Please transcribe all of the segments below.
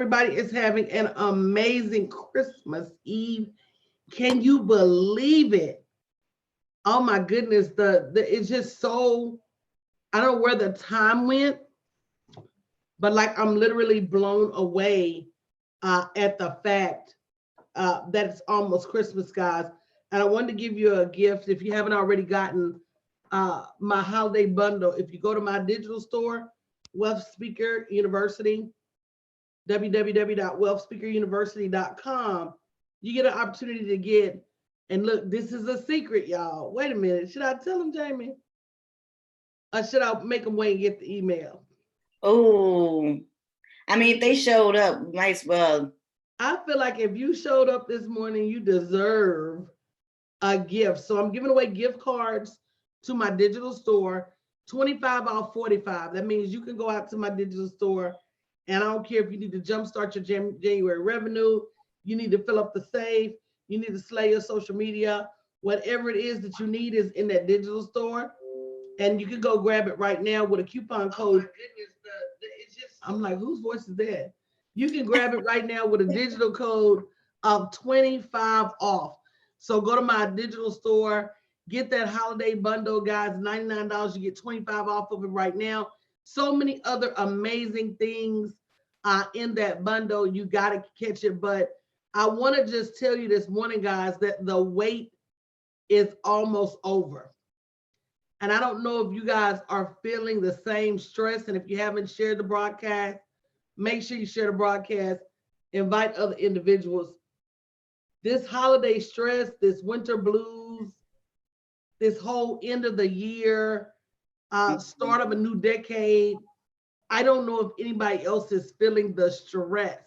Everybody is having an amazing Christmas Eve. Can you believe it? Oh my goodness, the it's just so I don't know where the time went, but like I'm literally blown away at the fact that it's almost Christmas, guys. And I wanted to give you a gift if you haven't already gotten my holiday bundle. If you go to my digital store, Wealth Speaker University, www.wealthspeakeruniversity.com, you get an opportunity to get, and look, this is a secret, y'all. Wait a minute. Should I tell them, Jamie? Or should I make them wait and get the email? Oh, I mean, if they showed up, might as well. I feel like if you showed up this morning, you deserve a gift. So I'm giving away gift cards to my digital store, 25 off 45. That means you can go out to my digital store, and I don't care if you need to jumpstart your January revenue, you need to fill up the safe, you need to slay your social media, whatever it is that you need is in that digital store. And you can go grab it right now with a coupon code. Oh my goodness, it's just I'm like, whose voice is that? You can grab it right now with a digital code of 25 off. So go to my digital store, get that holiday bundle, guys, $99. You get 25 off of it right now. So many other amazing things in that bundle. You got to catch it. But I want to just tell you this morning, guys, that the wait is almost over. And I don't know if you guys are feeling the same stress. And if you haven't shared the broadcast, make sure you share the broadcast, invite other individuals. This holiday stress, this winter blues, this whole end of the year, start of a new decade. I don't know if anybody else is feeling the stress.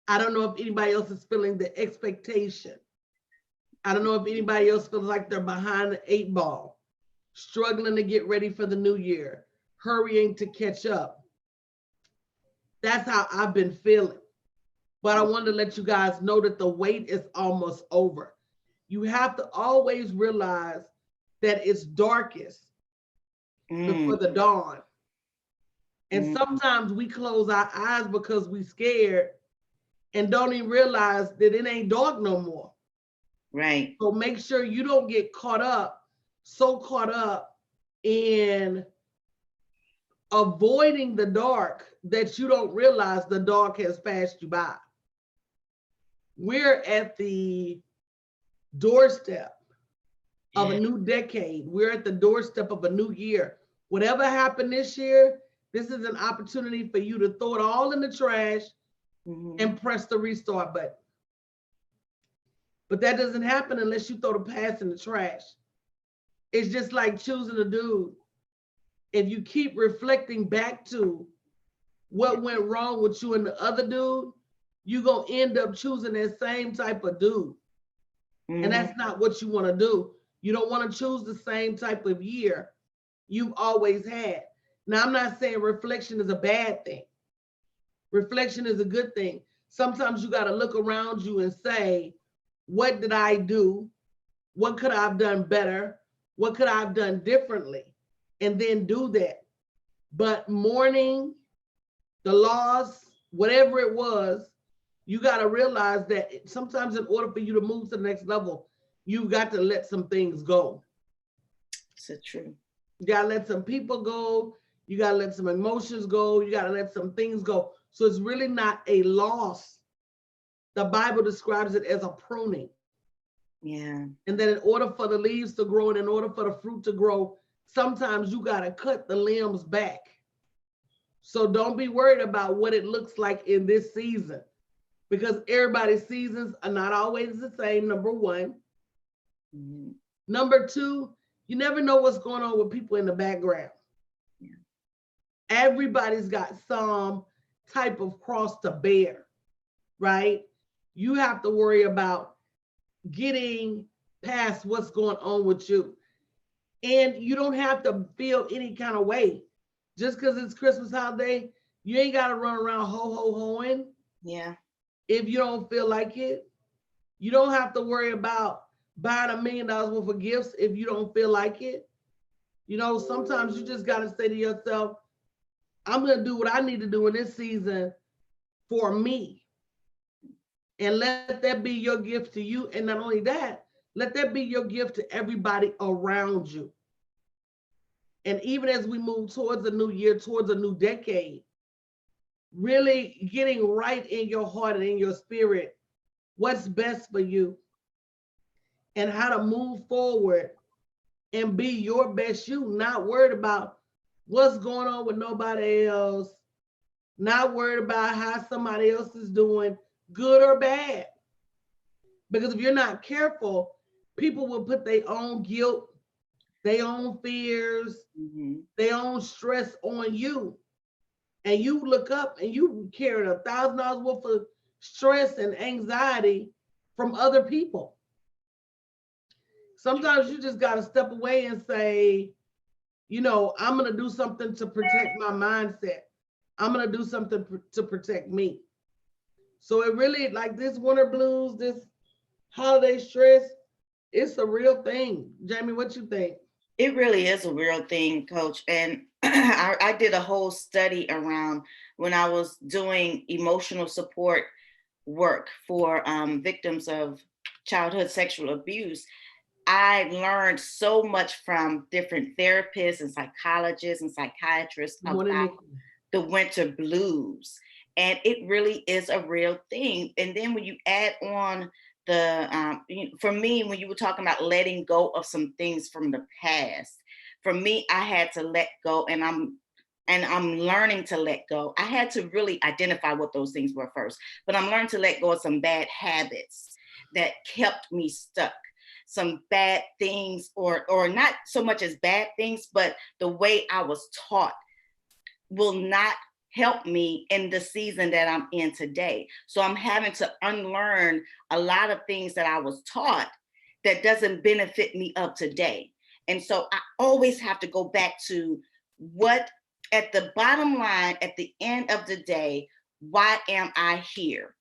I don't know if anybody else is feeling the expectation. I don't know if anybody else feels like they're behind the 8 ball, struggling to get ready for the new year, hurrying to catch up. That's how I've been feeling. But I wanted to let you guys know that the wait is almost over. You have to always realize that it's darkest before the dawn. And sometimes we close our eyes because we scared and don't even realize that it ain't dark no more. Right. So make sure you don't get so caught up in avoiding the dark that you don't realize the dark has passed you by. We're at the doorstep of a new decade. We're at the doorstep of a new year. Whatever happened this year, this is an opportunity for you to throw it all in the trash and press the restart button. But that doesn't happen unless you throw the past in the trash. It's just like choosing a dude. If you keep reflecting back to what went wrong with you and the other dude, you're going to end up choosing that same type of dude. And that's not what you want to do. You don't want to choose the same type of year you've always had. Now, I'm not saying reflection is a bad thing. Reflection is a good thing. Sometimes you got to look around you and say, what did I do? What could I have done better? What could I have done differently? And then do that. But mourning, the loss, whatever it was, you got to realize that sometimes in order for you to move to the next level, you've got to let some things go. So true. You got to let some people go. You got to let some emotions go. You got to let some things go. So it's really not a loss. The Bible describes it as a pruning. Yeah. And then in order for the leaves to grow and in order for the fruit to grow, sometimes you got to cut the limbs back. So don't be worried about what it looks like in this season, because everybody's seasons are not always the same, number one. Number two, you never know what's going on with people in the background. Yeah. Everybody's got some type of cross to bear, right? You have to worry about getting past what's going on with you. And you don't have to feel any kind of way. Just because it's Christmas holiday, you ain't got to run around ho-ho-hoing. Yeah. If you don't feel like it. You don't have to worry about buying $1 million worth of gifts if you don't feel like it. You know, sometimes you just got to say to yourself, I'm going to do what I need to do in this season for me. And let that be your gift to you. And not only that, let that be your gift to everybody around you. And even as we move towards a new year, towards a new decade, really getting right in your heart and in your spirit what's best for you and how to move forward and be your best you, not worried about what's going on with nobody else, not worried about how somebody else is doing, good or bad. Because if you're not careful, people will put their own guilt, their own fears, their own stress on you. And you look up and you carry $1,000 worth of stress and anxiety from other people. Sometimes you just got to step away and say, you know, I'm going to do something to protect my mindset. I'm going to do something to protect me. So it really, like this winter blues, this holiday stress, it's a real thing. Jamie, what you think? It really is a real thing, Coach. And I did a whole study around when I was doing emotional support work for victims of childhood sexual abuse. I learned so much from different therapists and psychologists and psychiatrists about the winter blues. And it really is a real thing. And then when you add on for me, when you were talking about letting go of some things from the past, for me, I had to let go, and I'm learning to let go. I had to really identify what those things were first, but I'm learning to let go of some bad habits that kept me stuck, some bad things, or not so much as bad things, but the way I was taught will not help me in the season that I'm in today. So I'm having to unlearn a lot of things that I was taught that doesn't benefit me of today. And so I always have to go back to what, at the bottom line, at the end of the day, why am I here?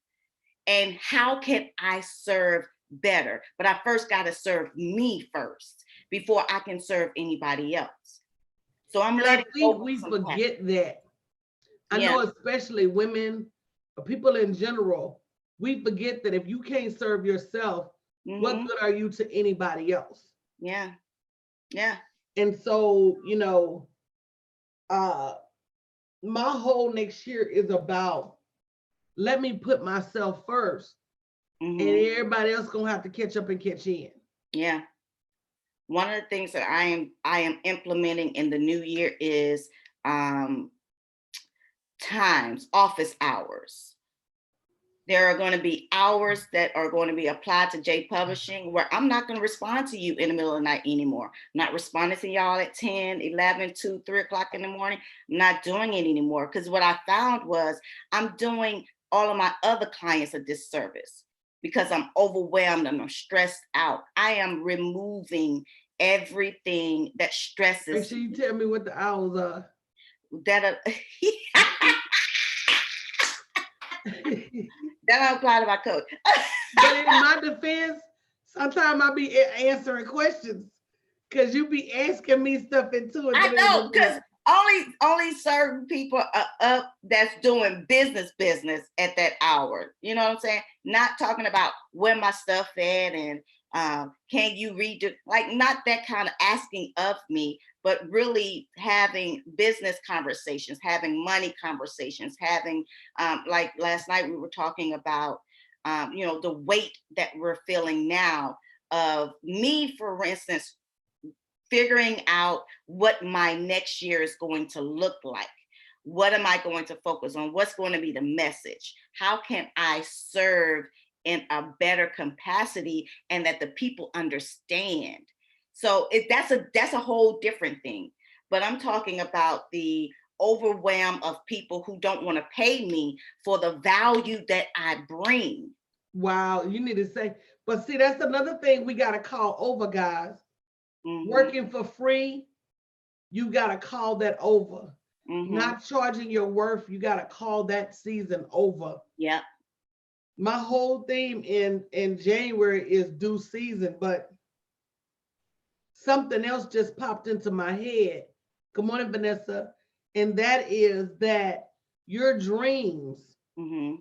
And how can I serve better? But I first got to serve me first before I can serve anybody else. So I'm letting go. I think we forget that. I know, especially women, or people in general, we forget that if you can't serve yourself, what good are you to anybody else? Yeah. Yeah. And so, you know, my whole next year is about, let me put myself first, and everybody else gonna have to catch up and catch in. Yeah. One of the things that I am implementing in the new year is times, office hours. There are going to be hours that are going to be applied to J Publishing where I'm not going to respond to you in the middle of the night anymore. I'm not responding to y'all at 10, 11, 2, 3 o'clock in the morning. I'm not doing it anymore, because what I found was I'm doing all of my other clients a disservice because I'm overwhelmed and I'm stressed out. I am removing everything that stresses. Make sure you tell me what the hours are. That don't apply to my coach. But in my defense, sometimes I be answering questions because you be asking me stuff into it. I know, because only certain people are up that's doing business at that hour. You know what I'm saying? Not talking about where my stuff at and can you read it? Like, not that kind of asking of me, but really having business conversations, having money conversations, having like last night we were talking about you know, the weight that we're feeling now of me, for instance, figuring out what my next year is going to look like. What am I going to focus on? What's going to be the message? How can I serve in a better capacity and that the people understand? So that's a whole different thing. But I'm talking about the overwhelm of people who don't want to pay me for the value that I bring. Wow, you need to say, but see, that's another thing we got to call over, guys. Working for free, you got to call that over. Not charging your worth, you got to call that season over. Yeah. My whole theme in January is due season, but something else just popped into my head. Good morning, Vanessa. And that is that your dreams Mm-hmm.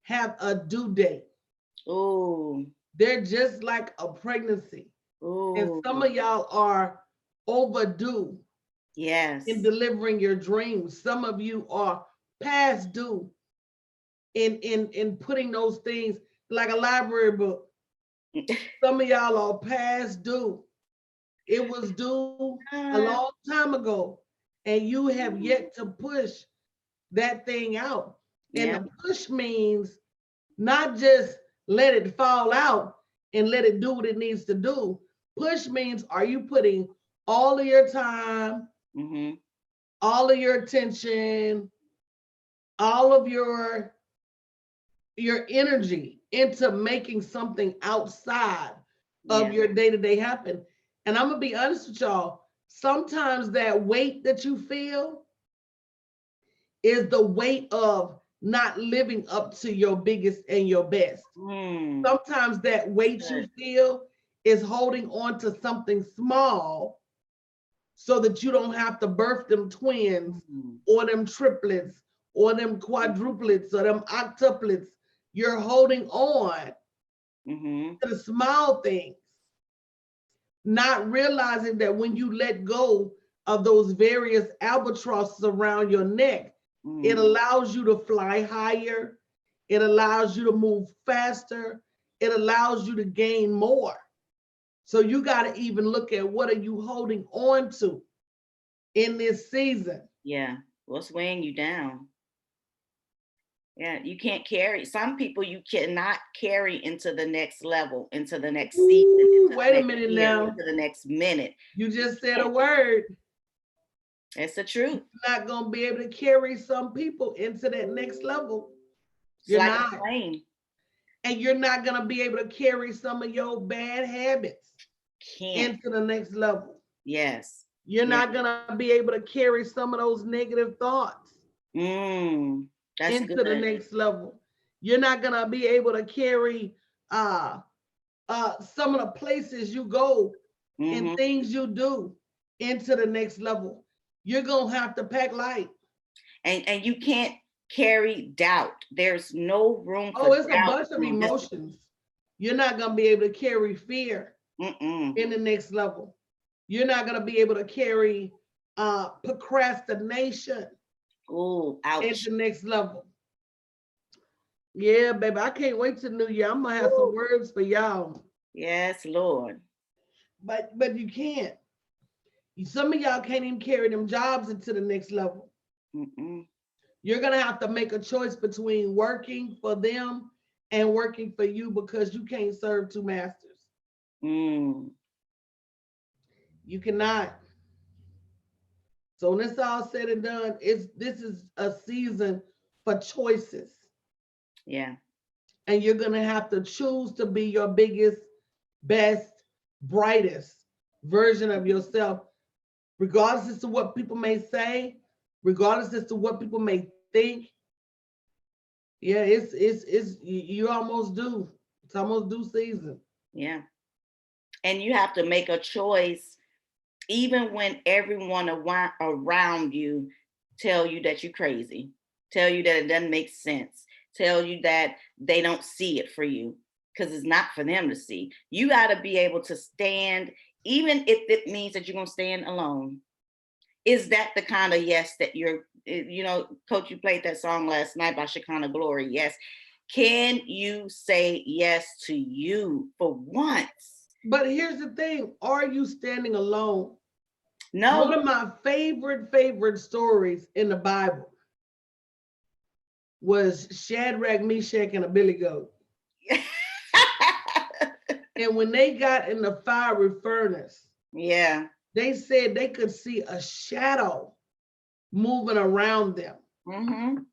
have a due date. Ooh. They're just like a pregnancy. And Ooh. some of y'all are overdue in Yes. delivering your dreams. Some of you are past due in putting those things like a library book. Some of y'all are past due. It was due a long time ago, and you have yet to push that thing out. And Yeah. the push means not just let it fall out and let it do what it needs to do. Push means, are you putting all of your time, Mm-hmm. all of your attention, all of your energy into making something outside of Yeah. your day-to-day happen? And I'm gonna be honest with y'all, sometimes that weight that you feel is the weight of not living up to your biggest and your best. Mm. Sometimes that weight you Good. feel is holding on to something small so that you don't have to birth them twins Mm. or them triplets or them quadruplets or them octuplets. You're holding on Mm-hmm. to the small things, not realizing that when you let go of those various albatrosses around your neck, it Mm. allows you to fly higher, it allows you to move faster, it allows you to gain more. So you got to even look at what are you holding on to in this season. Yeah. What's weighing you down? Yeah, you can't carry some people you cannot carry into the next level, into the next season, Ooh, into the wait a next minute year, now. into the next minute. You You just said a can't. word. It's the truth. You're not going to be able to carry some people into that next level. It's You're like a not. plane. And you're not going to be able to carry some of your bad habits Can't. into the next level. Yes. You're Yeah. not going to be able to carry some of those negative thoughts Mm. That's into the good. next level. You're not going to be able to carry uh some of the places you go and Mm-hmm. things you do into the next level. You're going to have to pack light. And you can't carry doubt. There's no room for Oh, it's a doubt bunch of on this. emotions. You're not going to be able to carry fear Mm-mm. in the next level. You're not going to be able to carry procrastination Oh, at ouch. the next level. Yeah, baby, I can't wait till New Year. I'm gonna have some Ooh. words for y'all, Yes, Lord. but you can't. Some of y'all can't even carry them jobs into the next level. Mm-mm. You're gonna have to make a choice between working for them and working for you because you can't serve two masters. Mm. You cannot. So when it's all said and done, this is a season for choices. Yeah. And you're gonna have to choose to be your biggest, best, brightest version of yourself, regardless as to what people may say, regardless as to what people may think. Yeah, it's you almost due. It's almost due season. Yeah. And you have to make a choice even when everyone around you tell you that you're crazy, tell you that it doesn't make sense, tell you that they don't see it for you because it's not for them to see. You got to be able to stand, even if it means that you're going to stand alone. Is that the kind of yes that Coach, you played that song last night by Shekinah Glory. Yes. Can you say yes to you for once? But here's the thing: are you standing alone? One No. of my favorite stories in the Bible was Shadrach, Meshach, and Abednego. And when they got in the fiery furnace, Yeah. they said they could see a shadow moving around them. Mm-hmm.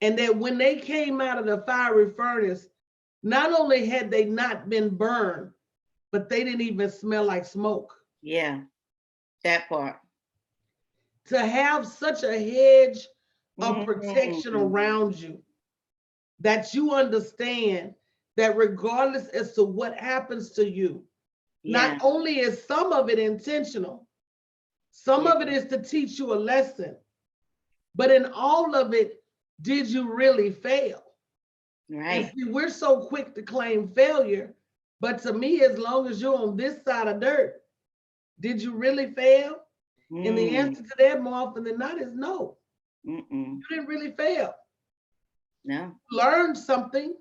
And that when they came out of the fiery furnace, not only had they not been burned, but they didn't even smell like smoke. Yeah, that part. To have such a hedge of protection Mm-hmm. around you that you understand that regardless as to what happens to you, not Yeah. only is some of it intentional, some Yeah. of it is to teach you a lesson, but in all of it, did you really fail? And Right. see, we're so quick to claim failure, but to me, as long as you're on this side of dirt, did you really fail? And the Mm, answer to that more often than not is no. mm-mm. You didn't really fail. No. You learned something.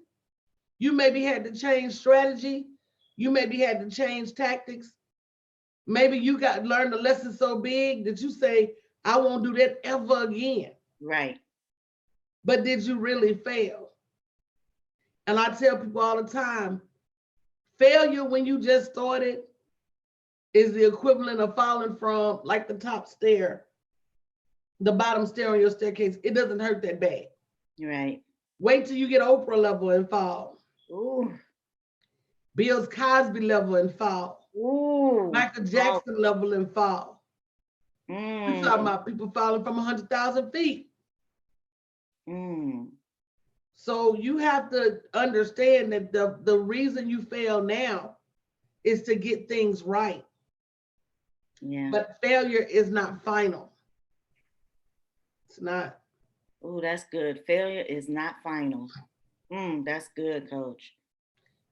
You maybe had to change strategy. You maybe had to change tactics. Maybe you got learned a lesson so big that you say, I won't do that ever again. Right. But did you really fail? And I tell people all the time, failure when you just started is the equivalent of falling from like the top stair, the bottom stair on your staircase. It doesn't hurt that bad. Right. Wait till you get Oprah level and fall, Ooh. Bill Cosby level and fall, Ooh. Michael Oh. Jackson level and fall. We're talking Mm. about people falling from 100,000 feet. Mm. So you have to understand that the reason you fail now is to get things right. Yeah. But failure is not final. It's not. Ooh, that's good. Failure is not final. That's good, Coach.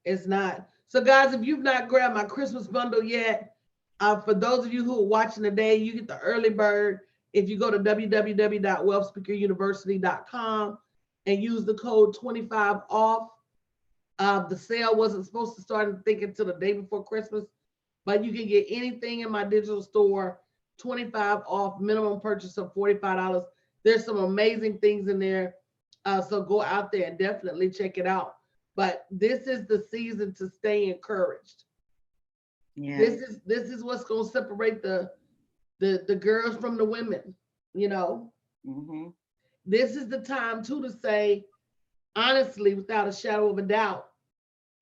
It's not. So, guys, if you've not grabbed my Christmas bundle yet, for those of you who are watching today, you get the early bird. If you go to www.wealthspeakeruniversity.com and use the code 25 off, the sale wasn't supposed to start, I think, until the day before Christmas, but you can get anything in my digital store 25 off, minimum purchase of $45. There's some amazing things in there. So go out there and definitely check it out. But this is the season to stay encouraged. Yeah. This is what's going to separate the girls from the women. You know, Mm-hmm. this is the time too to say honestly, without a shadow of a doubt,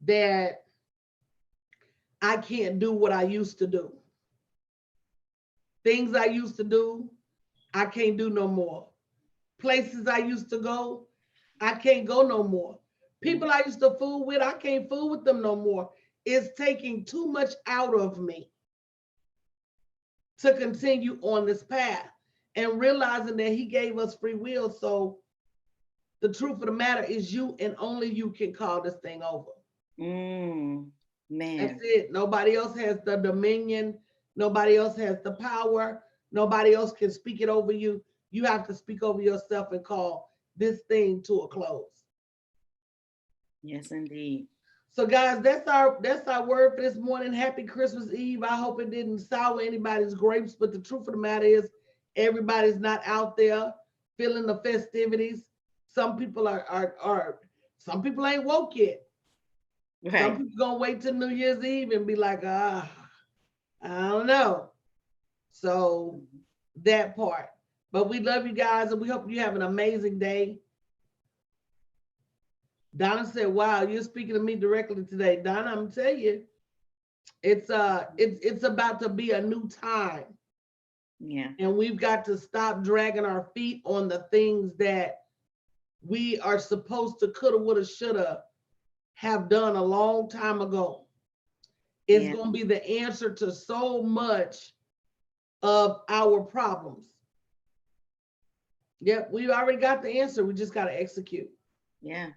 that I can't do what I used to do. Things I used to do, I can't do no more. Places I used to go, I can't go no more. People I used to fool with, I can't fool with them no more. It's taking too much out of me to continue on this path and realizing that he gave us free will. So the truth of the matter is you and only you can call this thing over. Man. That's it. Nobody else has the dominion. Nobody else has the power. Nobody else can speak it over you. You have to speak over yourself and call this thing to a close. Yes, indeed. So, guys, that's our word for this morning. Happy Christmas Eve. I hope it didn't sour anybody's grapes, but the truth of the matter is, everybody's not out there feeling the festivities. Some people are some people ain't woke yet. Some Right. people gonna wait till New Year's Eve and be like, I don't know. So that part. But we love you guys and we hope you have an amazing day. Donna said, wow, you're speaking to me directly today. Donna, I'm gonna tell you, it's about to be a new time. Yeah. And we've got to stop dragging our feet on the things that we are supposed to coulda, woulda, shoulda have done a long time ago. It's Yeah. going to be the answer to so much of our problems. Yep, we already got the answer. We just got to execute. Yeah.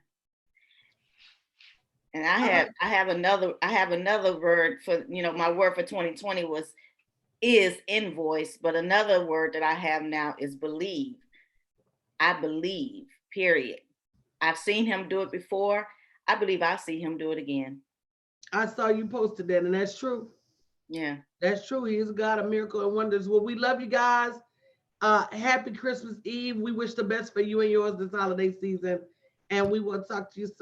And I have another word for, my word for 2020 is invoice, but another word that I have now is believe. I believe, period. I've seen him do it before. I believe I'll see him do it again. I saw you posted that, and that's true. Yeah. That's true. He is a God of miracle and wonders. Well, we love you guys. Happy Christmas Eve. We wish the best for you and yours this holiday season, and we will talk to you soon.